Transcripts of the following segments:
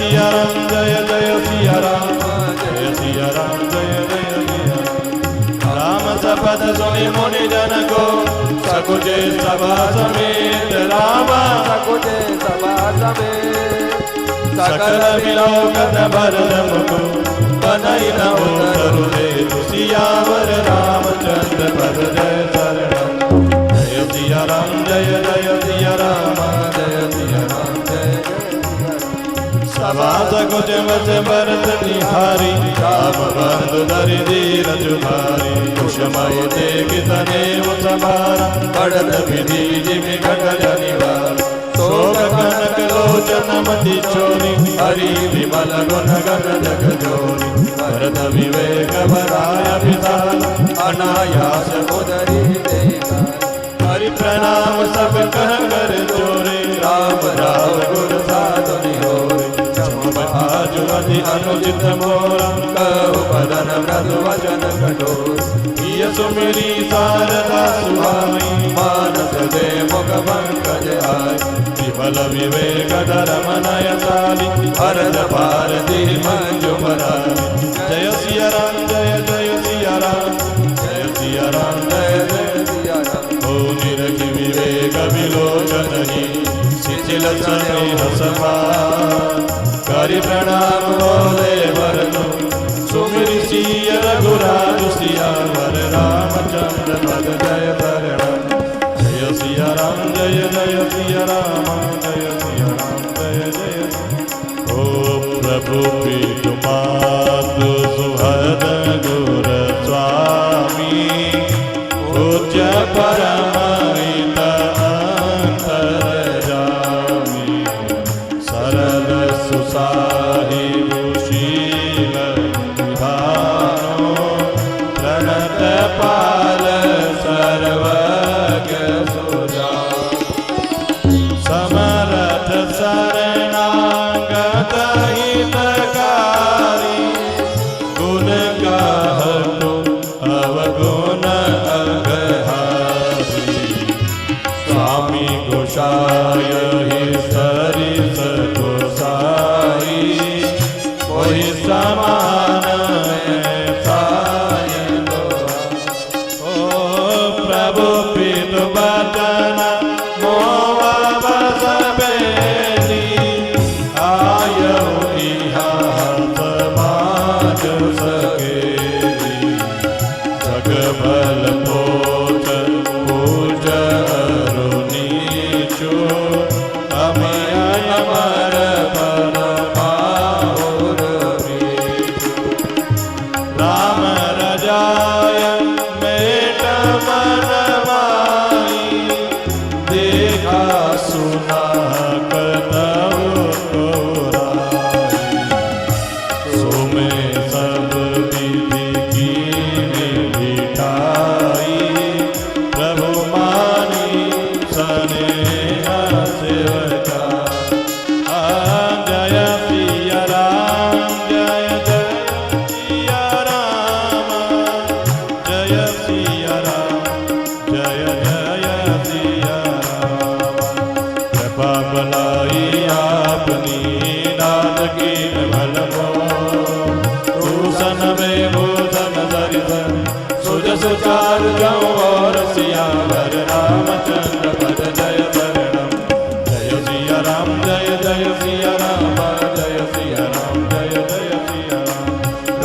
सिया राम जय जय सिया राम जय सिया राम जय जय सिया राम शपथ सुनि मुनि जन को सकुचे सभा समेत राम सकुचे सभा समेत सकल विलोकन भरत मुख बनई न उतरु दे सियावर रामचंद्र पद जय शरणम जय सिया राम जय जय सिया राम जय सिया राम जय सभा सकुच मच भरत निहारी राम बंधु धरि धीर जुहारी कुशमय देख तने सवारा बढ़त विधि जिमि घट जनिवार शोक कनक लोचन मति चोरी हरि विमल गुण गण जग जोरी भरत विवेक भराय विशाल अनायास उदरी देगा हरि प्रणाम सब कह कर जोरे राम राम गुर साधु निहोरे आजु अति अनुचित मोरा कहु बदन मृदु वचन कठोर ये सुमिरी शारदा सुहाई मानस दे मुख पंकज आय विफल विवेक धर्म नयशाली भरत भारती मंजुमरारी जय सिया राम जय जय सिया राम जय सिया राम जय जय सिया राम ओ निरखि विवेक विलोचन ही शिथिल स्नेह समान करि प्रणाम बोले वरनु सुमिरि सिय रघुराज सियावर रामचंद्र पद जय शरणम जय सिया राम जय जय सिया राम जय सिया राम जय जय ओ प्रभु पीतु मातु सुहद गुर स्वामी पूज्य परमहित अंतरजामी सरल सुसाहिबु शील विधानो प्रणत पाल सर्वज्ञ सुजान समरथ शरणागत हितकारी गुण गाहतु अवगुण अगहारी स्वामी गोसाय ही सरिस गोसाई कोई समान साय ओ प्रभु पितु बचन मोवा बस बेली आयु इहा समाज सकेली जग बल पोत पूज नीचो अमय अमर पद पाहुर राम रजाय मेट मन माई देखा सुना कतहु तोराई सुमे सब विधि कीन्ह भिठाई प्रभु मानी स्नेह सेवका जय सिया राम जय जय सिया राम जय सिया राम जय जय सिया राम कृपा भलाई आपनी नाथ की भल भूषण में भूषण दर्शन सुज सुचार जाऊं और सियावर रामचंद्र पद जय शरणम जय सिया राम जय जय सिया राम जय सिया राम जय जय सिया राम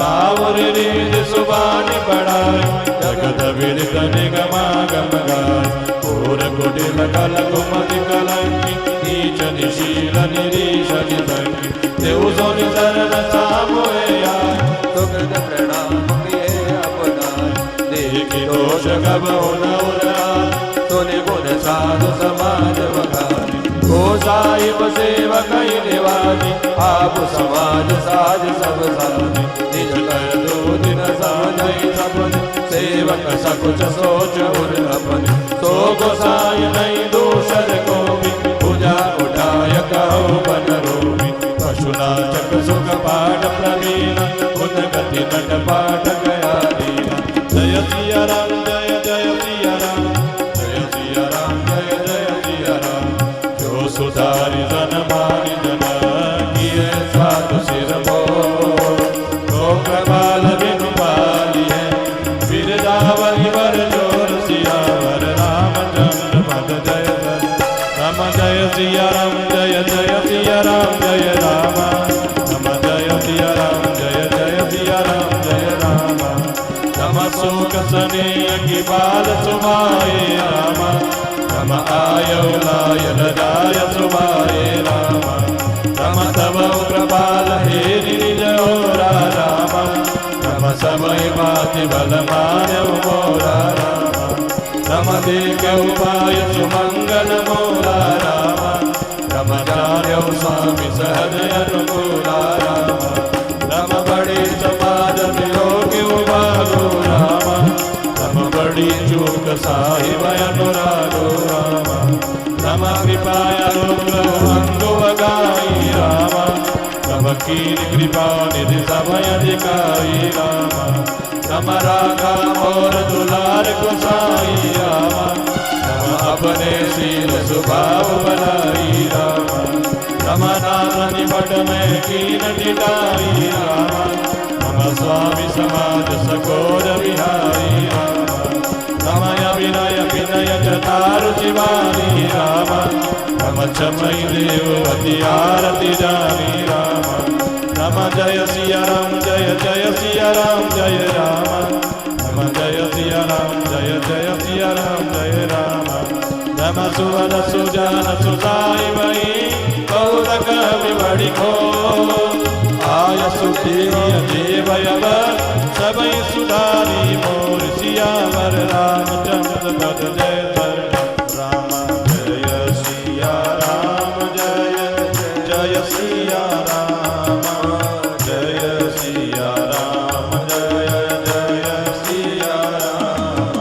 रावण रीत सुबानी पढ़ाई जगत विदित निगमागम गाय पूर कुटिल कल कुमति कलंकी नीच निशील निरीश नितंकी देव सोनि शरण सामोए आय सुकृत प्रणाम किए अपनाय देखि दोष कब न उराय सुनि गुण साधु समाज बखानी गोसाहिब सेवक निवासी आप समाज साज सब सानी निज कर दो दिन साधई सपन सेवक सकुच सोच उर अपन सो गोसाई नहीं दूसर को भी पूजा उठाय कहो बन रोमी पशुनाचक सुख पाठ प्रवीण उन गति नट पाठ गया दीना जय सिया राम जय जय सिया राम जय सिया राम जय जय सिया राम जो सुधारि जन मानि जन किए साधु सिर मोर तो कृपाल बिनु पालिए बिरदावरी वर जोर सियावर रामचंद्र पद जय जय राम जय सिया राम जय जय सिया राम जय राम राम जय सिया राम जय जय सिया राम जय राम राम शोक सनेह की बाल सुभाए राम राम आयो लाय जाय सुभाए राम राम तब कृपाल हे निज ओरा राम राम समय बाति बल मान्य मोरा राम राम देख उपाय सुमंगल मोरा राम राम जान्यो स्वामी सहज अनुकूला राम राम बड़े समाज वियोग उबालो राम राम बड़ी चूक साहिब अनुरागो राम राम कृपाया अंगो बगाई राम राम कीन कृपा निधि समय अधिकारी राम राम राखा और दुलार गोसाई राम राम अपने शील स्वभाव बनाई राम राम नाम निपट में कीन टिटाई राम राम स्वामी समाज सकोर विहारी राम रमय विनय विनय चतारु चिवानी राम राम चमई देवती आरती जानी राम राम जय सिया राम जय जय सिया राम जय राम राम जय सिया राम जय जय सिया राम जय राम राम सुवन सुजान सुताई मई गौर कवि बड़ी खो आय सुधीय देवयव सबई सुधारी मोर सियावर रामचंद्र पद जय राम जय सिया राम जय जय सिया राम जय सिया राम जय जय सिया राम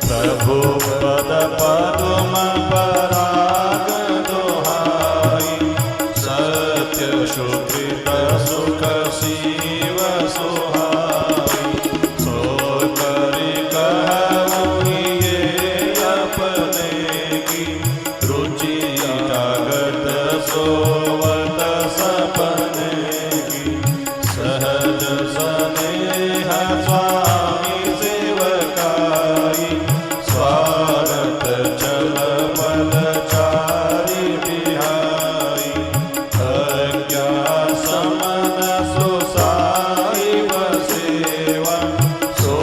प्रभु पद पद्म पराग दोहाई सत्य शुक्रित सुख शिव सुहाई सो करि कहूँ ये अपने की रुचि जगत सोवत सपने की सहज स्नेह स्वामी सेवकाई स्वागत चल पल चारि बिहाई प्रज्ञा समन सुसाई सेवा सो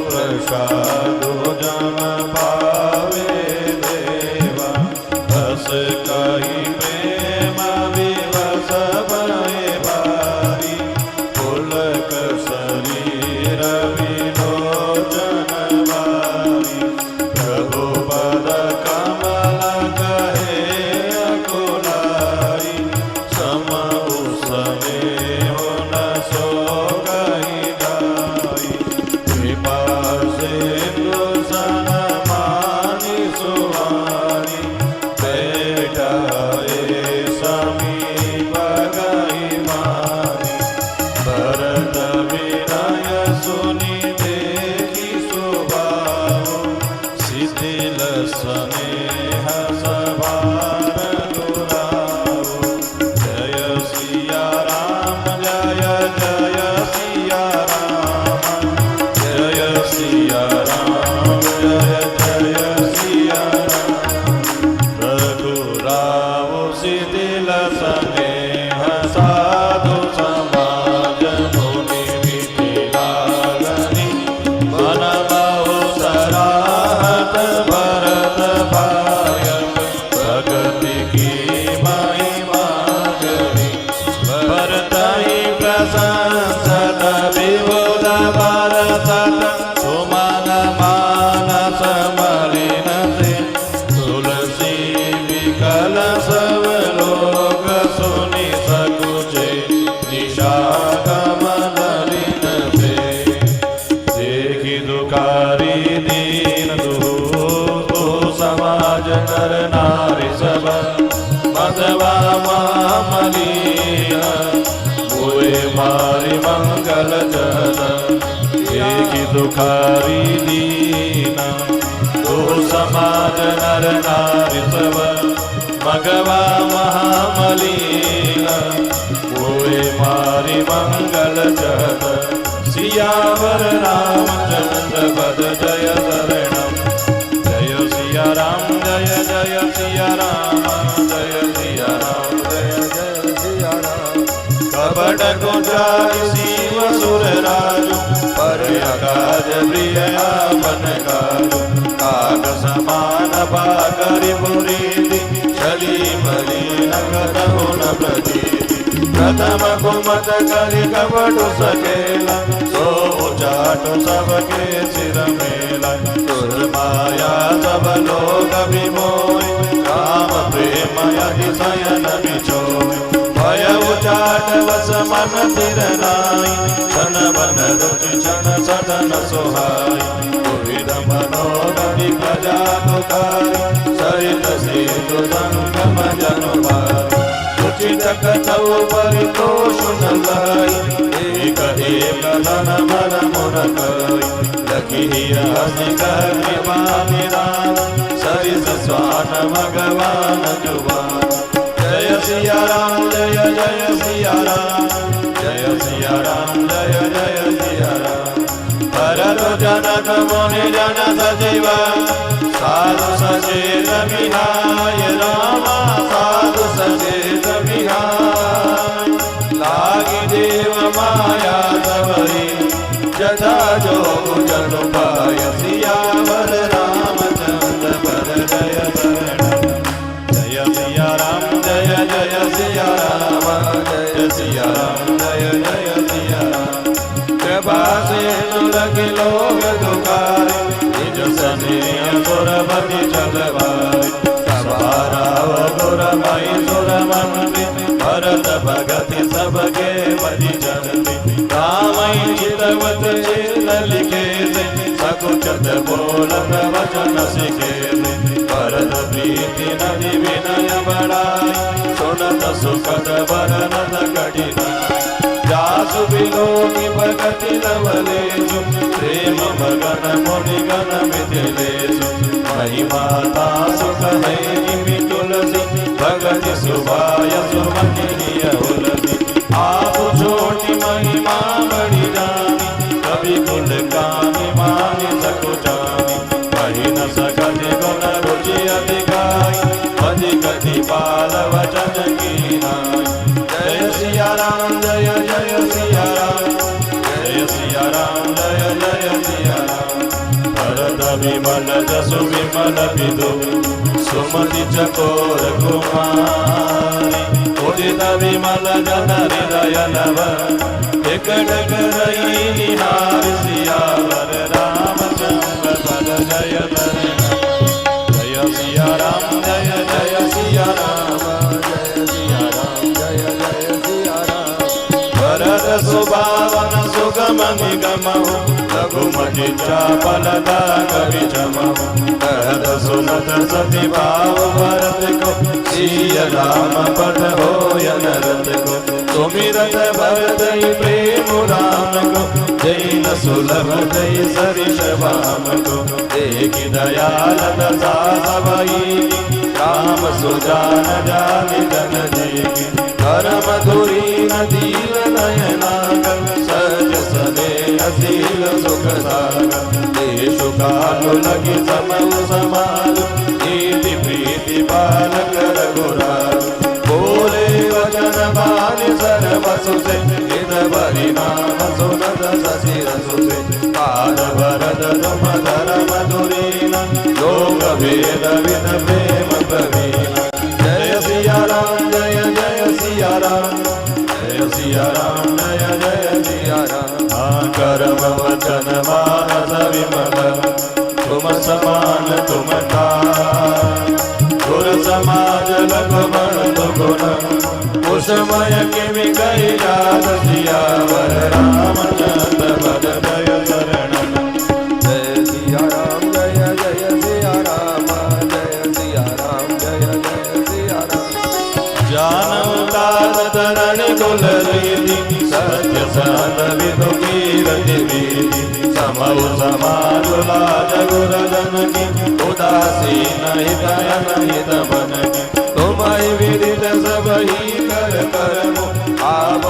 प्रसाद जन पावे देवा बस कही प्रेम विवश भय भारी पुलक शरीर विलोचन वारी प्रभु पद कमल कहे अकुलाई समऊ समेह न सो कही जाई कृपा सिंधु सन मानि सुहानी बैठाए समीप गई मानी भरत विनय सुनि देखी स्वभाव शिथिल स्नेह सभार दुराओ जय सिया राम जय जय सिया राम जय सिया राम जय जय सिया राम रघुराव शिथिल स्नेह साधु समाज मुनि विधिलागनी मन बहु सराहत भरत भाय प्रगति की महिमा गणी भरत ही प्रशंसत विबुध भरत सुमन मानस मलिन से तुलसी विकल सब लोग सुनि सकुचे निशागमन लीन से देखी दुखारी दीन दुहु समाज नर नारी सब मधवा महामलीन हुए मारी मंगल जन देखी दुखारी दीन दुहु समाज नर नारी सब मगवा महामलीन होए मारी मंगल चहत सियावर रामचंद्र पद जय शरणम। जय सिया राम जय जय सिया राम जय सिया राम जय जय सिया राम। कपट को जाय शिव सुर राजु पर काज प्रिय आपन काजु। काग समान पाकरि पुरीति चली मली नगरहु न प्रतीति। प्रथम कुमत करि कपटु सकेला सो चाटु सबके सिर मेला। सुरमाया सब लोग विमोहि राम प्रेम अतिशयन बिचोहि। भय उचाट वस मन फिर नाई छन बन रुचि छन सदन सोहाई। विध मनोरथि प्रजा तुकारी सहित सेतु संगम जनु भाई। उचित कथौ परितोष न लाई एक एक धन मन मुन कई। लखी हसी कृपानि राम सरिस स्वान भगवान जुबान। जय सिया राम जय जय सिया राम जय सिया राम जय जय सिया राम। भरत जनक मुनि जन सजीव साधु सचेत बिहाय रामा साधु सचेत बिहाय। लागी देव माया सबरी जथा जोग जनु पाय। सियावर रामचंद्र पद जय शरणम। जय सिया राम जय जय सिया राम जय सिया राम जय जय सिया राम। कृपा से लगे लोग दुखारे निज सनेह सुरपति चलवारे। सवाराव गुर मई सुर मंत्री भरत भगति सबके बलि जनती। रामई चितवत चित लिखे थे सकुचत बोलत वचन सिखे थे। भरत प्रीति नदि विनय बढ़ाई सुनत सुखद बरनत कठिनाई। जासु बिलोकी भगति लवलेषु प्रेम मगन मुनि गण मिथिलेषु। महिमाता सुख है निमि तुलसी भगति सुभाय सुमति हुलसी। आप छोटी महिमा बड़ी जानी कवि कुल कानि मानि सकु जानी। कहि न सकति गुण रुचि अधिकाई अधिकति पाल वचन की नाई। जय सिया राम जय जय सिया राम जय सिया राम जय जय सिया राम। भरत विमल जसु विमल विदु सुमति चकोर कुमारी। उदित विमल जन हृदय नव एकटक रही निहार। सियावर रामचंद्र पद जय शरणम। जय सिया राम जय जय सिया राम जय सिया राम जय जय सिया राम। भरत सुभावन सुगम निगमहु लघुमति चापलता कवि चमहु। कहत सुनत सति भाव भरत को सिय राम पद होय नरत को। सुमिरत भरत प्रेम राम को जैन सुलभ जय सरिष वाम को। देखि दयाल दशा सबई राम सुजान जानि जन जेहि। करम धुरी नदील नयना सज सने असील सुख सागर। देशु कालु लगी समऊ समाज नीति प्रीति बालक रघुराज। बोले वचन बानि सरबसु से गिर बरि नाम सुनत शशिर सुसे। पाद भरत तुम धर्म धुरीन लोक भेद विद प्रेम प्रवीण। जय सिया राम जय जय सिया राम जय सिया राम जय जय सिया राम। कर्म वचन मानस विमल तुम समान तुम का। गुर समाज लघुमन दुगुण कुसमय किमि कहि जात। सियावर रामचंद्र पद जय शरणम। जय सिया राम जय जय सिया राम जय सिया राम जय जय सिया राम। जानम कार धरणि कुल रीति सत्य सत विदु कीरति वीति। समौ समाजु लाज गुर जन की उदासीन हितयन हित मन की। तुम्हि विदित सबहि कर करमु आप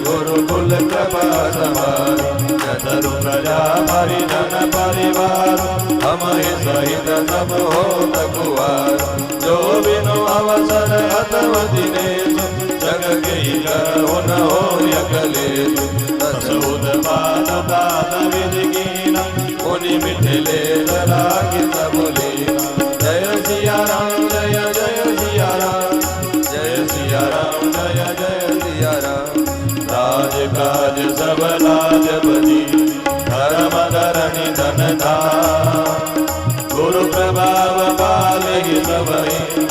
गुरुकुल कृपा समारी चतुर प्रजा परिजन परिवार हम सहित सब होत कुवार जो बिनु अवसर अतव दिनेश जग के करहु न हो यकलेश तसुद पाद तात विधि कीना मुनि मिथिले राखित बोलीना जय सिया राम जय जय सिया राम जय सिया राम जय जय सिया राम राज काज सब लाज बजी धर्म धरणी धन धाम गुरु प्रभाव पाले सबहि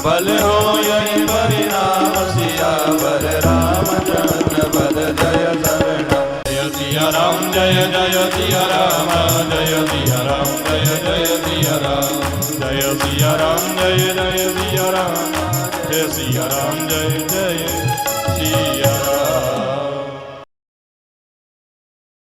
बल हो यही परिणाम सियावर रामचंद्र पद जय शरण जय सिया राम जय जय सिया राम जय सिया राम जय जय सिया राम जय सिया राम जय जय सिया राम जय सिया राम जय जय